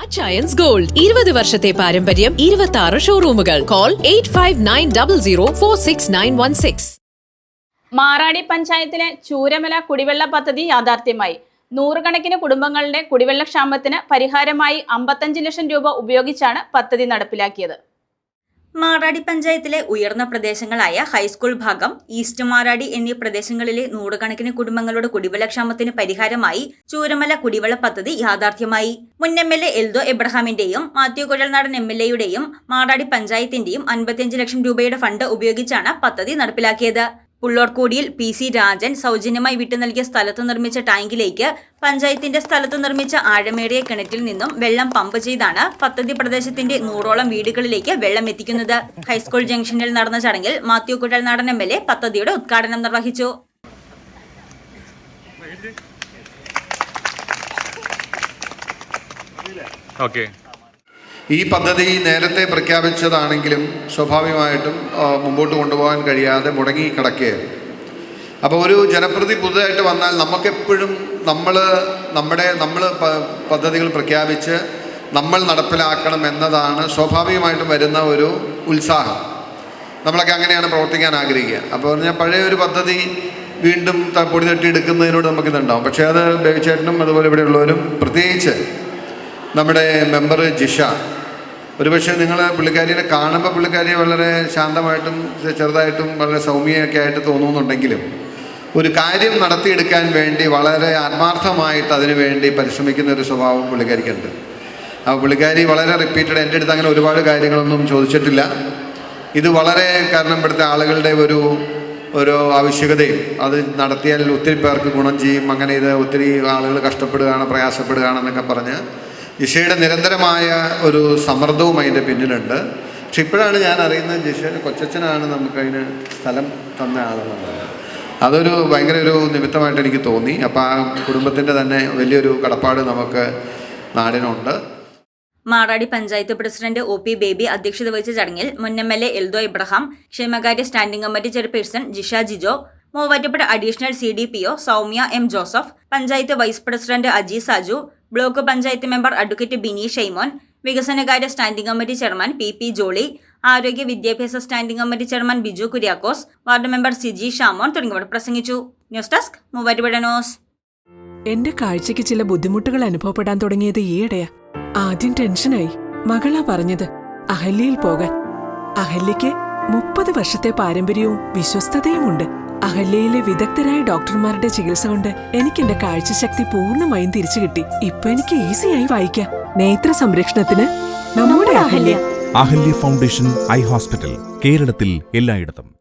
Achayans gold 20 വർഷത്തെ പാരമ്പര്യം 26 ഷോറൂമുകൾ. Call 8590046916. Maradi പഞ്ചായത്തിലെ ചൂരമല കുടിവെള്ള പദ്ധതി യാഥാർത്ഥ്യമായി. നൂറുകണക്കിന് കുടുംബങ്ങളുടെ കുടിവെള്ളക്ഷാമത്തിന് പരിഹാരമായി 55 ലക്ഷം രൂപ ഉപയോഗിച്ചാണ് പദ്ധതി നടപ്പിലാക്കിയത്. മാറാടി പഞ്ചായത്തിലെ ഉയർന്ന പ്രദേശങ്ങളായ ഹൈസ്കൂൾ ഭാഗം, ഈസ്റ്റ് മാറാടി എന്നീ പ്രദേശങ്ങളിലെ നൂറുകണക്കിന് കുടുംബങ്ങളുടെ കുടിവെള്ളക്ഷാമത്തിന് പരിഹാരമായി ചൂരമല കുടിവെള്ള പദ്ധതി യാഥാർത്ഥ്യമായി. മുൻ MLA എൽദോ എബ്രഹാമിന്റെയും മാത്യു കുഴൽനാടൻ MLAയുടെയും മാറാടി പഞ്ചായത്തിന്റെയും 55 ലക്ഷം രൂപയുടെ ഫണ്ട് ഉപയോഗിച്ചാണ് പദ്ധതി നടപ്പിലാക്കിയത്. പുള്ളോർക്കോടിയിൽ PC രാജൻ സൗജന്യമായി വിട്ടു നൽകിയ സ്ഥലത്ത് നിർമ്മിച്ച ടാങ്കിലേക്ക് പഞ്ചായത്തിന്റെ സ്ഥലത്ത് നിർമ്മിച്ച ആഴമേറിയ കിണറ്റിൽ നിന്നും വെള്ളം പമ്പ് ചെയ്താണ് പദ്ധതി പ്രദേശത്തിന്റെ 100ഓളം വീടുകളിലേക്ക് വെള്ളം എത്തിക്കുന്നത്. ഹൈസ്കൂൾ ജംഗ്ഷനിൽ നടന്ന ചടങ്ങിൽ മാത്യു കുഴൽനാടൻ MLA പദ്ധതിയുടെ ഉദ്ഘാടനം നിർവഹിച്ചു. ഈ പദ്ധതി നേരത്തെ പ്രഖ്യാപിച്ചതാണെങ്കിലും സ്വാഭാവികമായിട്ടും മുമ്പോട്ട് കൊണ്ടുപോകാൻ കഴിയാതെ മുടങ്ങി കിടക്കുകയാണ്. അപ്പോൾ ഒരു ജനപ്രതി പുതുതായിട്ട് വന്നാൽ നമുക്കെപ്പോഴും നമ്മൾ പദ്ധതികൾ പ്രഖ്യാപിച്ച് നമ്മൾ നടപ്പിലാക്കണം എന്നതാണ് സ്വാഭാവികമായിട്ടും വരുന്ന ഒരു ഉത്സാഹം. നമ്മളൊക്കെ അങ്ങനെയാണ് പ്രവർത്തിക്കാൻ ആഗ്രഹിക്കുക. അപ്പോൾ പറഞ്ഞാൽ പഴയ ഒരു പദ്ധതി വീണ്ടും പൊടി തട്ടിയെടുക്കുന്നതിനോട് നമുക്കിതുണ്ടാവും. പക്ഷേ അത് ബേബിച്ചേട്ടനും അതുപോലെ ഇവിടെയുള്ളവരും, പ്രത്യേകിച്ച് നമ്മുടെ മെമ്പർ ജിഷ, ഒരുപക്ഷെ നിങ്ങൾ പുള്ളിക്കാരിയെ കാണുമ്പോൾ പുള്ളിക്കാരിയെ വളരെ ശാന്തമായിട്ടും ചെറുതായിട്ടും വളരെ സൗമ്യയൊക്കെ ആയിട്ട് തോന്നുന്നുണ്ടെങ്കിലും ഒരു കാര്യം നടത്തിയെടുക്കാൻ വേണ്ടി വളരെ ആത്മാർത്ഥമായിട്ട് അതിനു വേണ്ടി പരിശ്രമിക്കുന്ന ഒരു സ്വഭാവം പുള്ളിക്കാരിക്കുണ്ട്. അപ്പോൾ പുള്ളിക്കാരി വളരെ റിപ്പീറ്റഡ്, എൻ്റെ അടുത്ത് അങ്ങനെ ഒരുപാട് കാര്യങ്ങളൊന്നും ചോദിച്ചിട്ടില്ല. ഇത് വളരെ കാരണം ഇവിടുത്തെ ആളുകളുടെ ഒരു ആവശ്യകതയും അത് നടത്തിയാൽ ഒത്തിരി പേർക്ക് ഗുണം ചെയ്യും, അങ്ങനെ ഇത് ഒത്തിരി ആളുകൾ കഷ്ടപ്പെടുകയാണ്, പ്രയാസപ്പെടുകയാണെന്നൊക്കെ പറഞ്ഞ് ജിഷയുടെ നിരന്തരമായ ഒരു സമ്മർദ്ദവും അതിൻ്റെ പിന്നിലുണ്ട്. പക്ഷെ ഇപ്പോഴാണ് ഞാൻ അറിയുന്നത് ജിഷയുടെ കൊച്ചച്ഛനാണ് നമുക്കതിന് സ്ഥലം തന്ന ആളെന്നുള്ളത്. അതൊരു ഭയങ്കര ഒരു നിമിത്തമായിട്ട് എനിക്ക് തോന്നി. അപ്പോൾ ആ കുടുംബത്തിൻ്റെ തന്നെ വലിയൊരു കടപ്പാട് നമുക്ക് നാടിനുണ്ട്. മാറാടി പഞ്ചായത്ത് പ്രസിഡന്റ് OP ബേബി അധ്യക്ഷത വഹിച്ച ചടങ്ങിൽ മുൻ MLA എൽദോ എബ്രഹാം, ക്ഷേമകാര്യ standing committee chairperson Jisha Jijo, Muvattupuzha additional CDPO Soumya M Joseph, panchayat vice president Aji Saju, block panchayat member advocate Bini Shymon, വികസനകാര്യ standing committee chairman PP Jolly, ആരോഗ്യ വിദ്യാഭ്യാസ standing committee chairman Biju Kuriakose, ward member Siji Shamon തുടങ്ങിയവർ പ്രസംഗിച്ചു. News desk Muvattupuzha news. എന്റെ കാഴ്ചയ്ക്ക് ചില ബുദ്ധിമുട്ടുകൾ അനുഭവപ്പെടാൻ തുടങ്ങിയത് ഈയിടെയാ. ആദ്യം ടെൻഷനായി. മകളാ പറഞ്ഞത് അഹല്യയിൽ പോകാൻ. അഹല്യയ്ക്ക് 30 വർഷത്തെ പാരമ്പര്യവും വിശ്വസ്തതയുമുണ്ട്. അഹല്യയിലെ വിദഗ്ധരായ ഡോക്ടർമാരുടെ ചികിത്സ കൊണ്ട് എനിക്ക് എന്റെ കാഴ്ചശക്തി പൂർണ്ണമായും തിരിച്ചു കിട്ടി. ഇപ്പൊ എനിക്ക് ഈസിയായി വായിക്കാം. നേത്ര സംരക്ഷണത്തിന് നമ്മുടെ Ahalya. Ahalya foundation eye hospital, കേരളത്തിൽ എല്ലായിടത്തും.